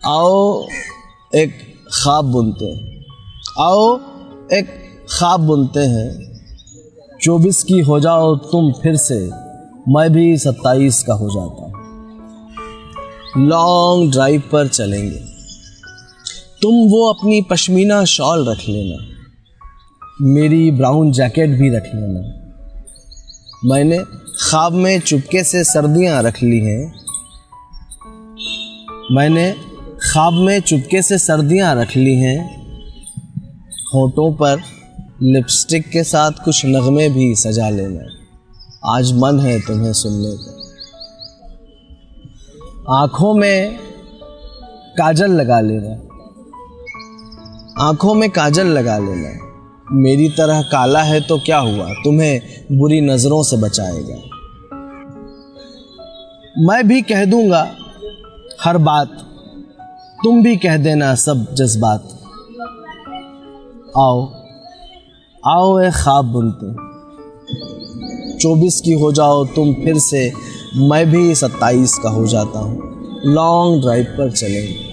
आओ एक ख्वाब बुनते हैं, आओ एक ख्वाब बुनते हैं। 24 की हो जाओ तुम फिर से, मैं भी 27 का हो जाता हूँ। लॉन्ग ड्राइव पर चलेंगे, तुम वो अपनी पश्मीना शॉल रख लेना, मेरी ब्राउन जैकेट भी रख लेना। मैंने ख्वाब में चुपके से सर्दियाँ रख ली हैं, मैंने ख्वाब में चुपके से सर्दियाँ रख ली हैं। होठों पर लिपस्टिक के साथ कुछ नगमे भी सजा लेना, आज मन है तुम्हें सुनने का। आँखों में काजल लगा लेना, आँखों में काजल लगा लेना। मेरी तरह काला है तो क्या हुआ, तुम्हें बुरी नज़रों से बचाएगा। मैं भी कह दूंगा हर बात, तुम भी कह देना सब जज्बात। आओ आओ एक ख्वाब बुनते, 24 की हो जाओ तुम फिर से, मैं भी 27 का हो जाता हूँ। लॉन्ग ड्राइव पर चलेंगे।